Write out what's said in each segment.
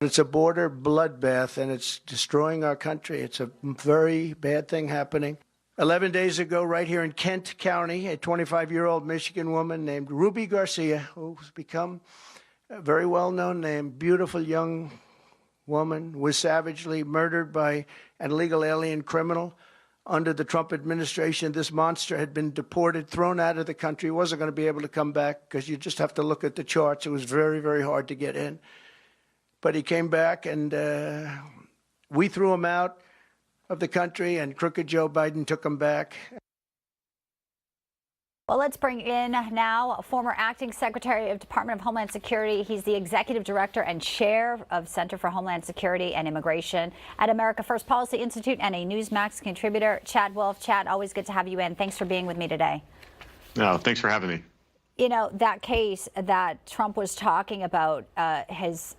It's a border bloodbath, and it's destroying our country. It's a very bad thing happening. 11 days ago, right here in Kent County, a 25-year-old Michigan woman named Ruby Garcia, who's become a very well-known name, beautiful young woman, was savagely murdered by an illegal alien criminal. Under the Trump administration, this monster had been deported, thrown out of the country, wasn't going to be able to come back because you just have to look at the charts. It was very, very hard to get in. But he came back, and we threw him out of the country, and crooked Joe Biden took him back. Well, let's bring in now a former acting Secretary of Department of Homeland Security. He's the Executive Director and Chair of Center for Homeland Security and Immigration at America First Policy Institute and a Newsmax contributor, Chad Wolf. Chad, always good to have you in. Thanks for being with me today. No, thanks for having me. You know, that case that Trump was talking about has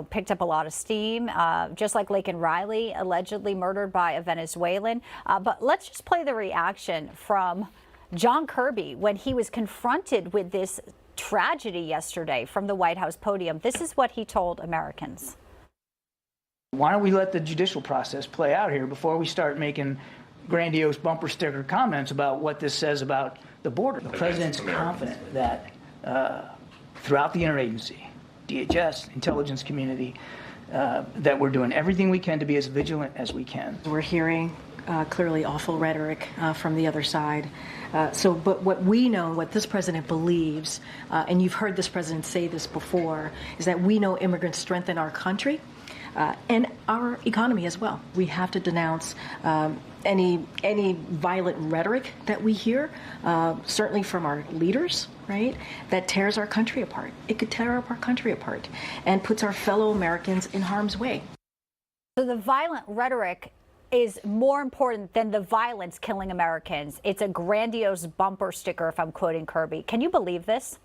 picked up a lot of steam, just like Laken Riley, allegedly murdered by a Venezuelan. But let's just play the reaction from John Kirby when he was confronted with this tragedy yesterday from the White House podium. This is what he told Americans. Why don't we let the judicial process play out here before we start making grandiose bumper sticker comments about what this says about the border? The president's confident that throughout the interagency, DHS, intelligence community, that we're doing everything we can to be as vigilant as we can. We're hearing clearly awful rhetoric from the other side. But what we know, what this president believes, and you've heard this president say this before, is that we know immigrants strengthen our country and our economy as well. We have to denounce any violent rhetoric that we hear, certainly from our leaders, right, that tears our country apart. It could tear up our country apart and puts our fellow Americans in harm's way. So the violent rhetoric is more important than the violence killing Americans. It's a grandiose bumper sticker, if I'm quoting Kirby. Can you believe this?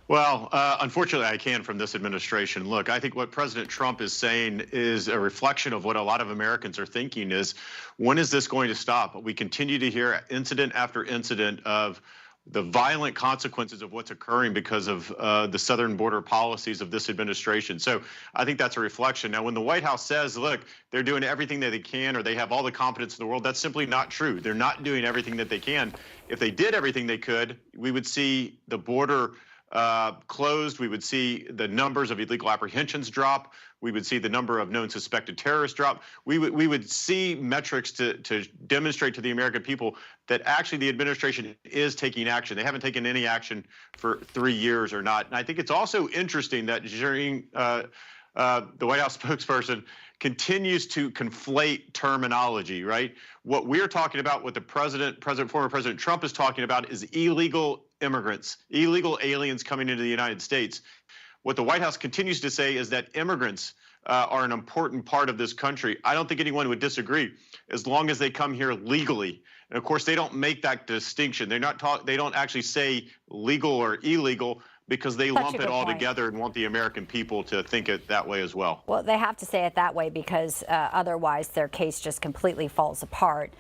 Well, unfortunately, I can from this administration. Look, I think what President Trump is saying is a reflection of what a lot of Americans are thinking is, when is this going to stop? We continue to hear incident after incident of the violent consequences of what's occurring because of the southern border policies of this administration. So I think that's a reflection. Now, when the White House says, look, they're doing everything that they can, or they have all the competence in the world, that's simply not true. They're not doing everything that they can. If they did everything they could, we would see the border closed. We would see the numbers of illegal apprehensions drop. We would see the number of known suspected terrorists drop. We would see metrics to demonstrate to the American people that actually the administration is taking action. They haven't taken any action for 3 years or not. And I think it's also interesting that during the White House spokesperson continues to conflate terminology, right? What we're talking about, what the former President Trump is talking about, is illegal immigrants, illegal aliens coming into the United States. What the White House continues to say is that immigrants are an important part of this country. I don't think anyone would disagree, as long as they come here legally. And of course, they don't make that distinction. They don't actually say legal or illegal, because they lump it all together and want the American people to think it that way as well. Well, they have to say it that way because otherwise their case just completely falls apart.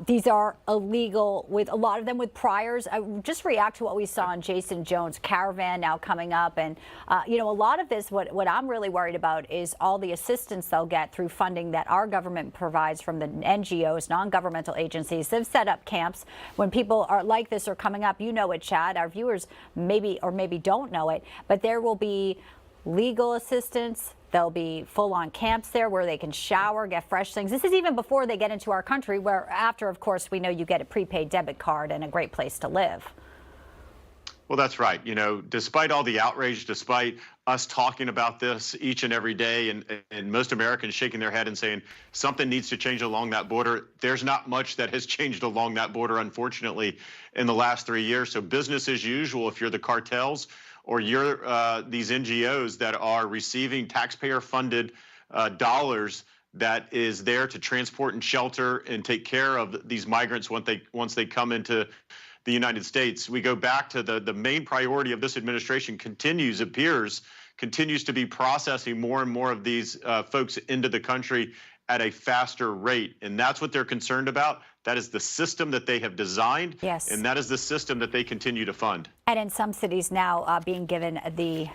These are illegal, with a lot of them with priors. Just react to what we saw in Jason Jones' caravan now coming up. And, a lot of this, what I'm really worried about is all the assistance they'll get through funding that our government provides from the NGOs, non-governmental agencies. They've set up camps. When people are like this are coming up, you know it, Chad. Our viewers maybe don't know it, but there will be legal assistance. There'll be full-on camps there where they can shower, get fresh things. This is even before they get into our country, where after, of course, we know you get a prepaid debit card and a great place to live. Well, that's right. Despite all the outrage, despite us talking about this each and every day, and most Americans shaking their head and saying something needs to change along that border, there's not much that has changed along that border, unfortunately, in the last 3 years. So business as usual if you're the cartels, or you're these NGOs that are receiving taxpayer-funded dollars that is there to transport and shelter and take care of these migrants once they come into the United States. We go back to the main priority of this administration continues to be processing more and more of these folks into the country at a faster rate. And that's what they're concerned about. That is the system that they have designed. Yes. And that is the system that they continue to fund. And in some cities now being given the